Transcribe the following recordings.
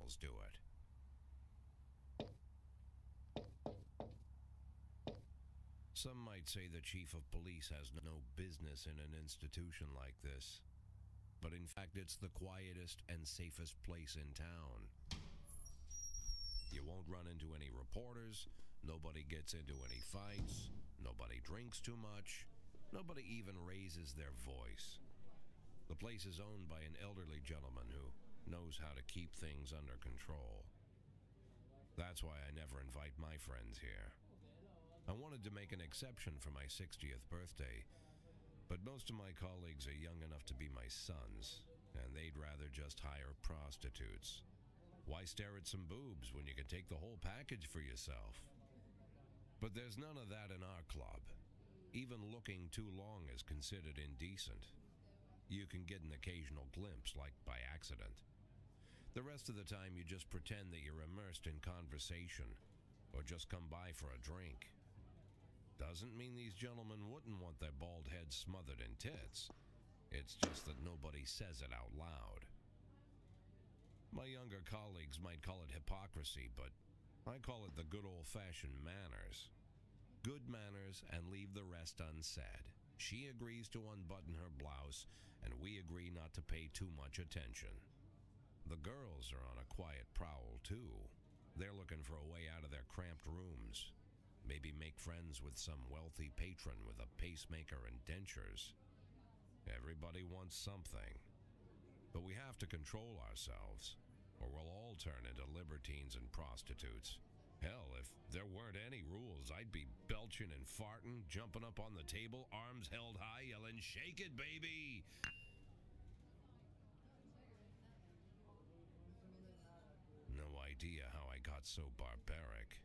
criminals do it. Some might say the chief of police has no business in an institution like this, but in fact it's the quietest and safest place in town. You won't run into any reporters, nobody gets into any fights, nobody drinks too much, nobody even raises their voice. The place is owned by an elderly gentleman who knows how to keep things under control. That's why I never invite my friends here. I wanted to make an exception for my 60th birthday, but most of my colleagues are young enough to be my sons, and they'd rather just hire prostitutes. Why stare at some boobs when you can take the whole package for yourself? But there's none of that in our club. Even looking too long is considered indecent. You can get an occasional glimpse, like by accident. The rest of the time you just pretend that you're immersed in conversation, or just come by for a drink. Doesn't mean these gentlemen wouldn't want their bald heads smothered in tits. It's just that nobody says it out loud. My younger colleagues might call it hypocrisy, but I call it the good old-fashioned manners. Good manners and leave the rest unsaid. She agrees to unbutton her blouse, and we agree not to pay too much attention. The girls are on a quiet prowl, too. They're looking for a way out of their cramped rooms. Maybe make friends with some wealthy patron with a pacemaker and dentures. Everybody wants something. But we have to control ourselves, or we'll all turn into libertines and prostitutes. Hell, if there weren't any rules, I'd be belching and farting, jumping up on the table, arms held high, yelling, "Shake it, baby!" No idea how I got so barbaric.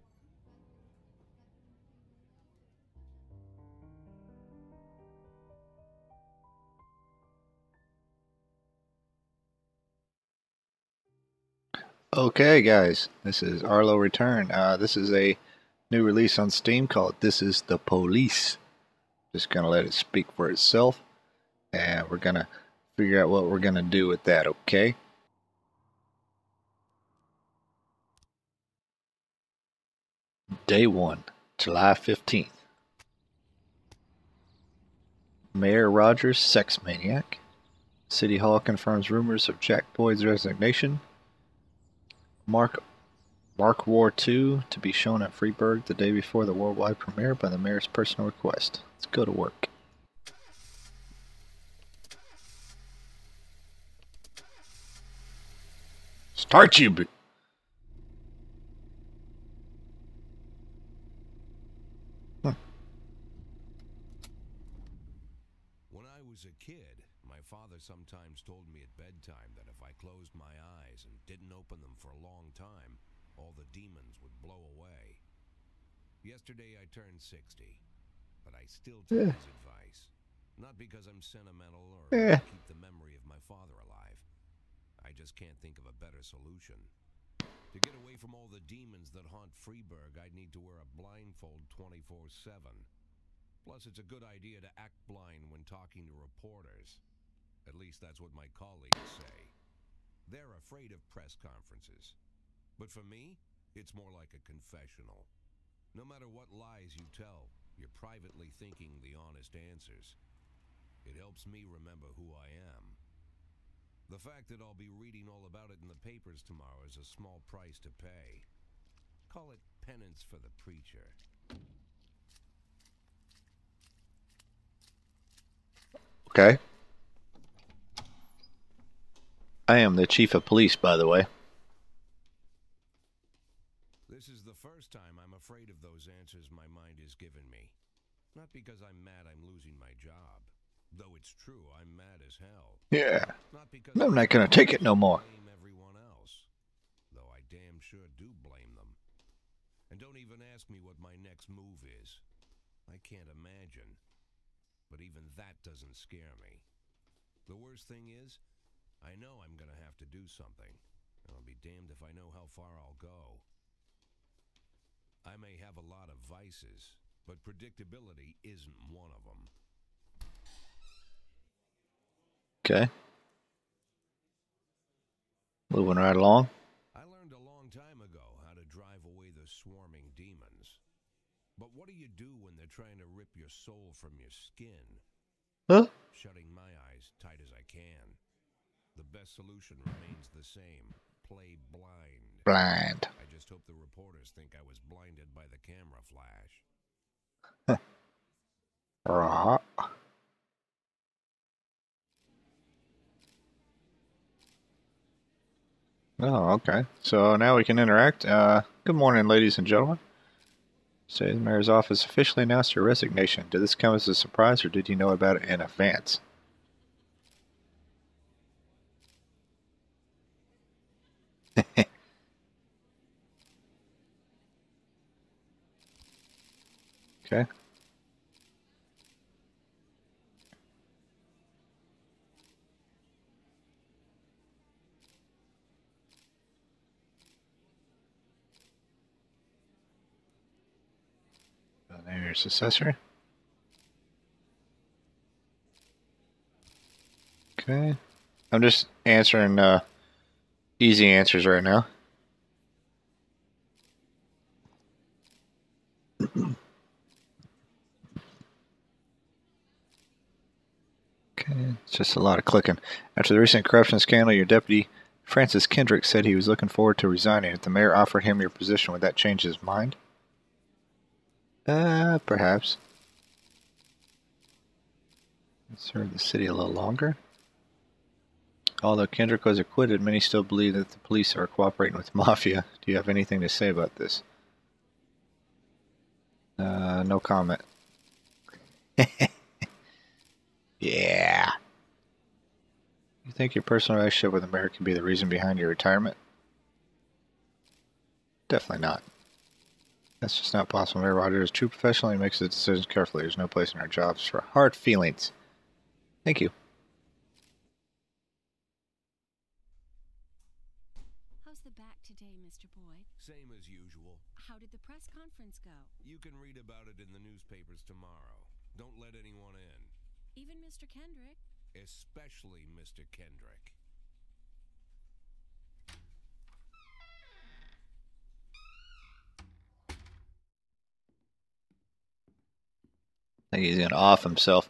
Okay, guys, this is Arlo Return. This is a new release on Steam called This Is the Police. Just gonna let it speak for itself, and we're gonna figure out what we're gonna do with that, okay? Day 1, July 15th. Mayor Rogers, sex maniac. City Hall confirms rumors of Jack Boyd's resignation. Mark War II to be shown at Freeburg the day before the worldwide premiere by the mayor's personal request. Let's go to work. Start you! When I was a kid, my father sometimes told me at bedtime that if I closed my eyes and didn't open them for a long time, all the demons would blow away. Yesterday I turned 60, but I still take his advice. Not because I'm sentimental or keep the memory of my father alive. I just can't think of a better solution. To get away from all the demons that haunt Freeburg, I'd need to wear a blindfold 24/7. Plus, it's a good idea to act blind when talking to reporters. At least that's what my colleagues say. They're afraid of press conferences. But for me, it's more like a confessional. No matter what lies you tell, you're privately thinking the honest answers. It helps me remember who I am. The fact that I'll be reading all about it in the papers tomorrow is a small price to pay. Call it penance for the preacher. Okay. I am the chief of police, by the way. This is the first time I'm afraid of those answers my mind has given me. Not because I'm mad I'm losing my job. Though it's true, I'm mad as hell. Yeah. Not because I'm not gonna take it no more. blame everyone else. Though I damn sure do blame them. And don't even ask me what my next move is. I can't imagine. But even that doesn't scare me. The worst thing is, I know I'm gonna have to do something. And I'll be damned if I know how far I'll go. I may have a lot of vices, but predictability isn't one of them. Okay. Moving right along. I learned soul from your skin. Huh? Shutting my eyes tight as I can. The best solution remains the same. Play blind. Blind. I just hope the reporters think I was blinded by the camera flash. Right. Oh, okay. So now we can interact. Good morning, ladies and gentlemen. Say the mayor's office officially announced your resignation. Did this come as a surprise, or did you know about it in advance? Okay. Name your successor. Okay. I'm just answering easy answers right now. Okay, it's just a lot of clicking. After the recent corruption scandal, your deputy, Francis Kendrick, said he was looking forward to resigning. If the mayor offered him your position, would that change his mind? Perhaps. Serve the city a little longer. Although Kendrick was acquitted, many still believe that the police are cooperating with the mafia. Do you have anything to say about this? No comment. Yeah. You think your personal relationship with the mayor can be the reason behind your retirement? Definitely not. That's just not possible. Mayor Rogers is a true professional. He makes his decisions carefully. There's no place in our jobs for hard feelings. Thank you. How's the back today, Mr. Boyd? Same as usual. How did the press conference go? You can read about it in the newspapers tomorrow. Don't let anyone in. Even Mr. Kendrick? Especially Mr. Kendrick. I think he's gonna off himself.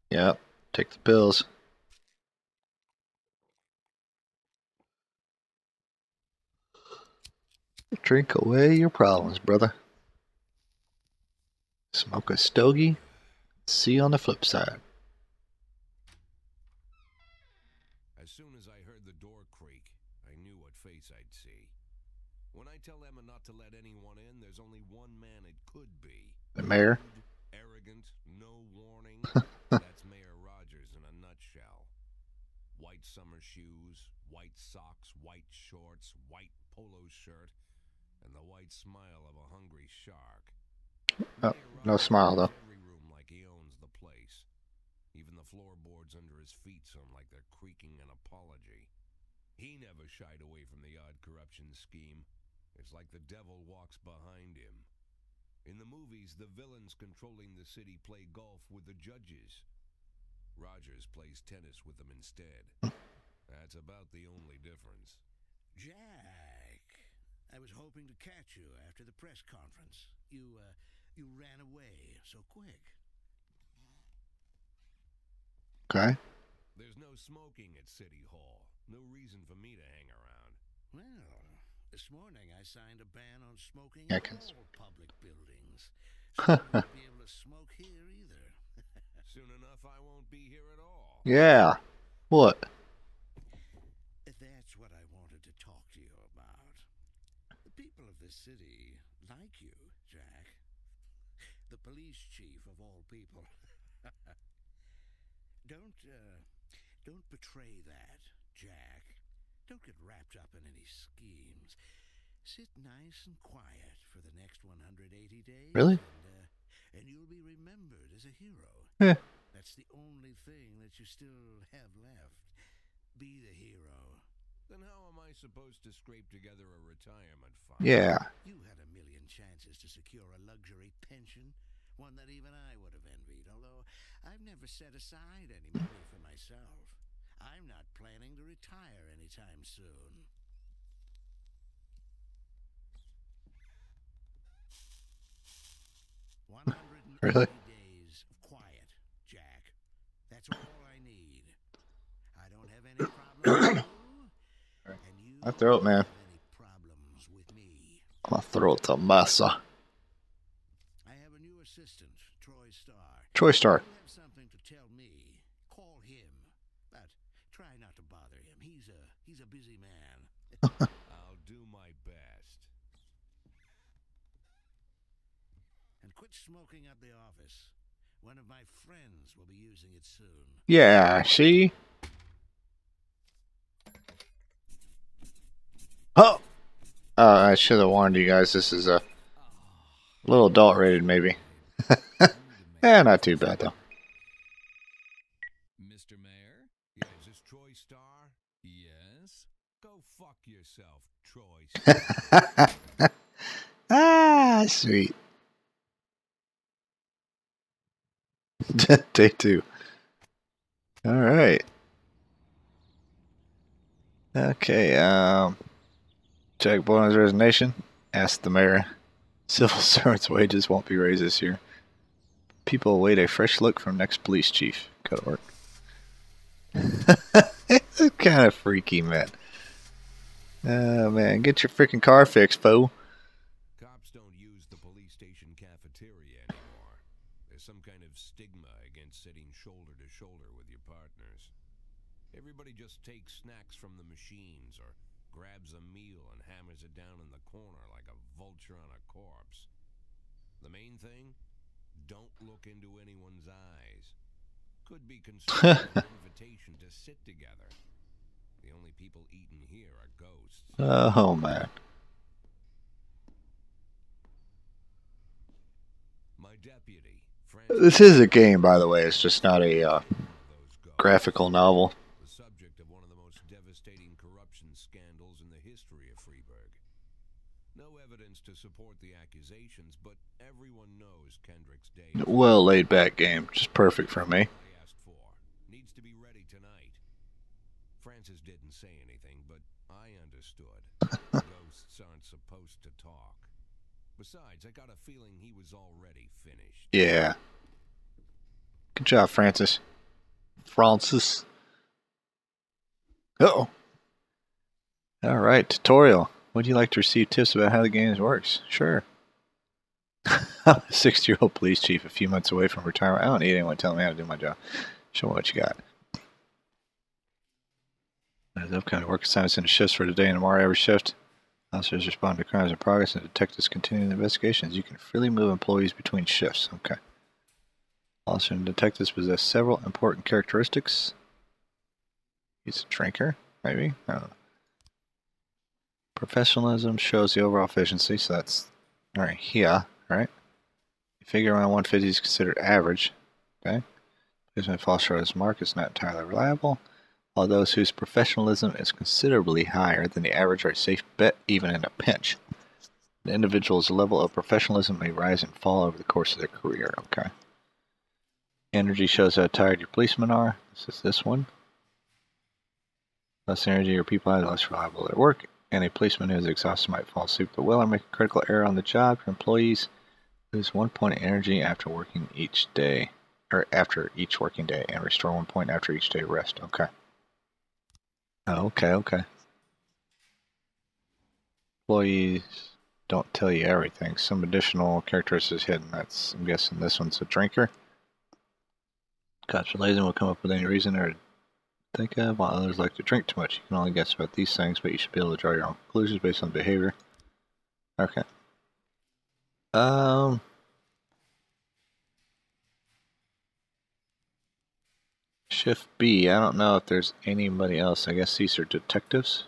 Yep, take the pills. Drink away your problems, brother. Smoke a stogie. See you on the flip side. As soon as I heard the door creak, I knew what face I'd see. When I tell Emma not to let anyone in, there's only one man it could be. The mayor? Rude, arrogant, no warning. That's Mayor Rogers in a nutshell. White summer shoes, white socks, white shorts, white polo shirt, and the white smile of a hungry shark. Oh, no smile, though. Every room like he owns the place. Even the floorboards under his feet sound like they're creaking an apology. He never shied away from the odd corruption scheme. It's like the devil walks behind him. In the movies, the villains controlling the city play golf with the judges. Rogers plays tennis with them instead. That's about the only difference. Jack, I was hoping to catch you after the press conference. You ran away so quick. Okay. There's no smoking at City Hall. No reason for me to hang around. Well, this morning I signed a ban on smoking Yeah, in all public buildings. So you won't be able to smoke here either. Soon enough, I won't be here at all. Yeah. What? That's what I wanted to talk to you about. The people of this city like you, Jack. The police chief of all people. Don't betray that, Jack. Don't get wrapped up in any schemes. Sit nice and quiet for the next 180 days. Really? And you'll be remembered as a hero. Yeah. That's the only thing that you still have left. Be the hero. Then how am I supposed to scrape together a retirement fund? Yeah. You had a million chances to secure a luxury pension, one that even I would have envied, although I've never set aside any money for myself. I'm not planning to retire anytime soon. 180 Really? days of quiet, Jack. That's all I need. I don't have any problems with you, and you My throat, man. don't have any problems with me. My throat's a mess. I have a new assistant, Troy Starr. Troy Starr. If you have something to tell me, call him. But try not to bother him. He's a busy man. I'll do my best. And quit smoking up the office. One of my friends will be using it soon. Yeah, see? Oh! I should have warned you guys, this is a little adult rated, maybe. Yeah, not too bad, though. Mr. Mayor? Yeah, is this Troy Starr? Yes? Go fuck yourself, Troy Starr. Ah, sweet. Day 2. Alright. Okay, Jack Boylan's resignation. Asked the mayor. Civil servants' wages won't be raised this year. People await a fresh look from next police chief. Go to work. It's kind of freaky, man. Oh, man. Get your freaking car fixed, fool. Cops don't use the police station cafeteria anymore. There's some kind of stigma against sitting shoulder to shoulder with your partners. Everybody just takes snacks from the machines or grabs a meal and hammers it down in the corner like a vulture on a corpse. The main thing? Don't look into anyone's eyes. Could be construed an invitation to sit together. The only people eating here are ghosts. Oh, man. My deputy, This is a game, by the way. It's just not a those ghosts. graphical novel. The subject of one of the most devastating corruption scandals in the history of Freeburg. No evidence to support the accusations, but everyone knows Kendrick's day. Well laid back game. Just perfect for me. I asked for. Needs to be ready tonight. Francis didn't say anything, but I understood. Ghosts aren't supposed to talk. Besides, I got a feeling he was already finished. Yeah. Good job, Francis. Francis. Uh-oh. Alright, tutorial. Would you like to receive tips about how the game works? Sure. I'm a 60-year-old police chief a few months away from retirement. I don't need anyone telling me how to do my job. Show me what you got. There's upcoming work assignments in the shifts for today and tomorrow. Every shift, officers respond to crimes in progress and detectives continue the investigations. You can freely move employees between shifts. Okay. Officers and detectives possess several important characteristics. He's a drinker, maybe? I don't know. Professionalism shows the overall efficiency, so that's alright here, right? You figure around 150 is considered average. Okay. Placement falls short of this mark is not entirely reliable. All those whose professionalism is considerably higher than the average are a safe bet even in a pinch. An individual's level of professionalism may rise and fall over the course of their career. Okay. Energy shows how tired your policemen are. This is this one. Less energy your people have, the less reliable their work. And a policeman who is exhausted might fall asleep at the wheel or make a critical error on the job. Your employees lose 1 point of energy after working each day, or after each working day, and restore 1 point after each day rest. Okay. Okay. Employees don't tell you everything. Some additional characteristics hidden. That's, I'm guessing this one's a drinker. Cops are lazy and will come up with any reason or think of, while others like to drink too much. You can only guess about these things, but you should be able to draw your own conclusions based on behavior. Okay. Shift B. I don't know if there's anybody else. I guess these are detectives.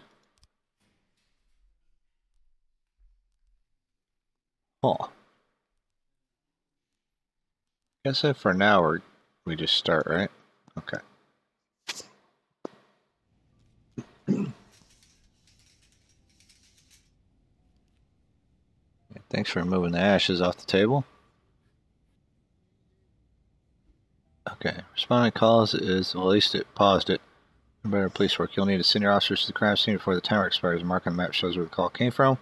Huh. Guess that for now we just start, right? Okay. Thanks for removing the ashes off the table. Okay, responding calls is, well, at least it paused it. Better police work. You'll need to send your officers to the crime scene before the timer expires. A mark on the map shows where the call came from.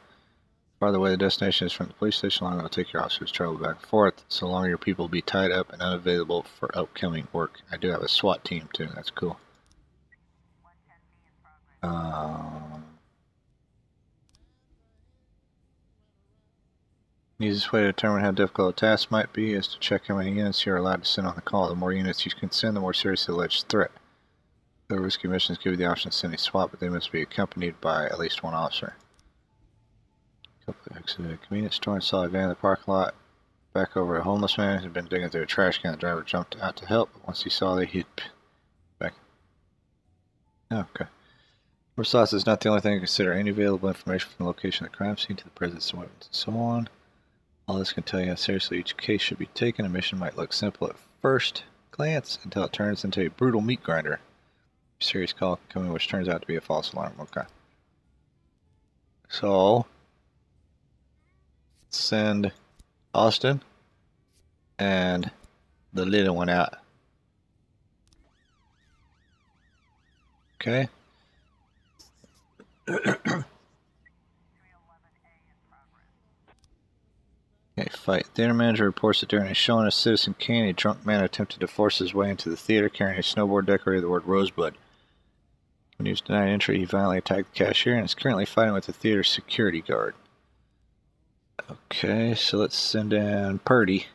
By the way, the destination is from the police station. Long, it'll take your officers travel back and forth. So long, your people will be tied up and unavailable for upcoming work. I do have a SWAT team too. That's cool. The easiest way to determine how difficult a task might be is to check how many units you are allowed to send on the call. The more units you can send, the more serious the alleged threat. The risky missions give you the option of sending SWAT, but they must be accompanied by at least one officer. Couple of exit a convenience store and saw a van in the parking lot. Back over a homeless man who had been digging through a trash can. The driver jumped out to help, but once he saw that, he'd back. Oh, okay. First thoughts is not the only thing to consider. Any available information from the location of the crime scene to the presence of weapons and so on. All this can tell you how seriously each case should be taken. A mission might look simple at first glance until it turns into a brutal meat grinder. A serious call can come in which turns out to be a false alarm. Okay. So, send Austin and the little one out. Okay. Okay, fight. Theater manager reports that during a showing of Citizen Kane, a drunk man attempted to force his way into the theater carrying a snowboard decorated with the word Rosebud. When he was denied entry, he violently attacked the cashier and is currently fighting with the theater's security guard. Okay, so let's send in Purdy.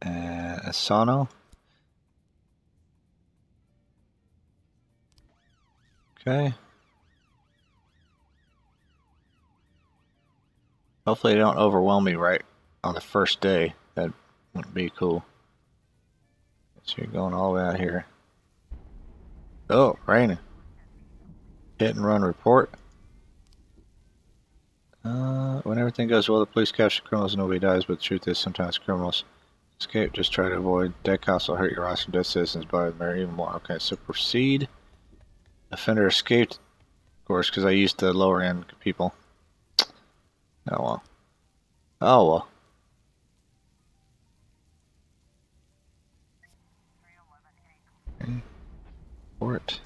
And Asano. Okay. Hopefully they don't overwhelm me right on the first day. That wouldn't be cool. So you're going all the way out here. Oh, raining. Hit and run report. When everything goes well, the police capture criminals and nobody dies, but the truth is sometimes criminals escape. Just try to avoid. Dead cops will hurt your roster of dead citizens by the mayor even more. Okay, so proceed. Offender escaped, of course, because I used the lower end people. Oh well. Oh well. Okay. Report.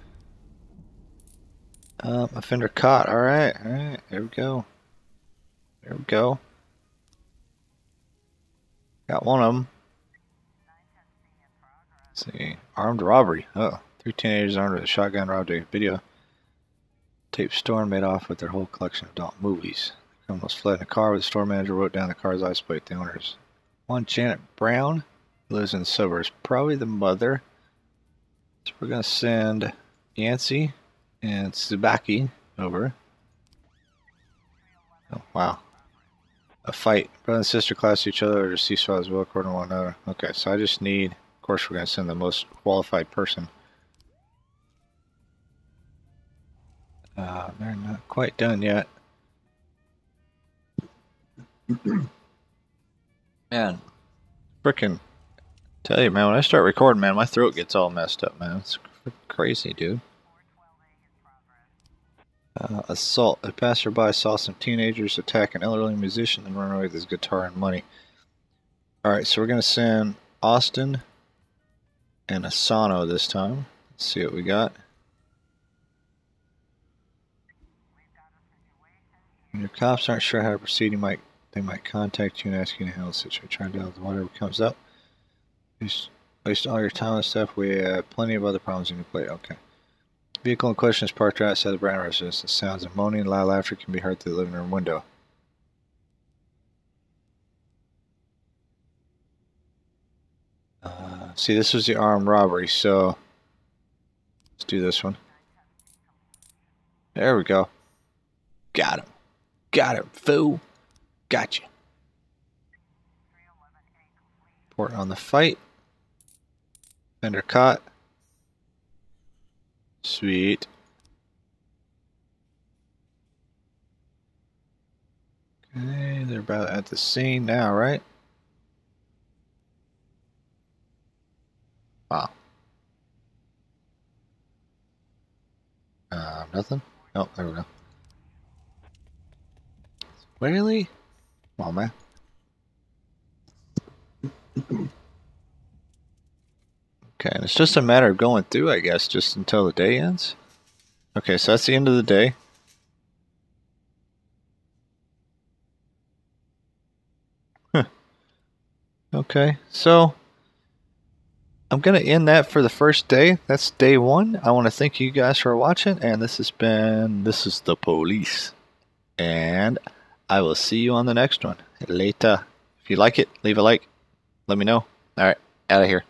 Offender caught. Alright, alright. There we go. There we go. Got one of them. Let's see. Armed robbery. Oh. 3 teenagers armed with a shotgun robbed a video tape store and made off with their whole collection of adult movies. The criminals fled in a car where the store manager wrote down the car's license plate. The owners. One Janet Brown, who lives in the suburbs. Probably the mother. So we're going to send Yancey and Tsubaki over. Oh, wow. A fight. Brother and sister class each other or ceasefire as well according to one another. Okay, so I just need, of course we're going to send the most qualified person. They're not quite done yet. Man, frickin' tell you, man, when I start recording, man, my throat gets all messed up, man. It's crazy, dude. Assault. A passerby saw some teenagers attack an elderly musician and run away with his guitar and money. Alright, so we're going to send Austin and Asano this time. Let's see what we got. When your cops aren't sure how to proceed, they might contact you and ask you to handle the situation. Try to deal with whatever comes up. Just waste all your time and stuff. We have plenty of other problems in your plate. Okay. The vehicle in question is parked right outside the Brown residence. The sounds of moaning and loud laughter can be heard through the living room window. See, this was the armed robbery, so let's do this one. There we go. Got him. Got him, fool. Gotcha. Report on the fight. Offender caught. Sweet. Okay, they're about at the scene now, right? Wow. Nothing? Oh, there we go. Really? Come on, man. Okay, and it's just a matter of going through, I guess, just until the day ends. Okay, so that's the end of the day. Okay, so I'm going to end that for the first day. That's day 1. I want to thank you guys for watching, and this is the police. And I will see you on the next one. Later. If you like it, leave a like. Let me know. Alright, out of here.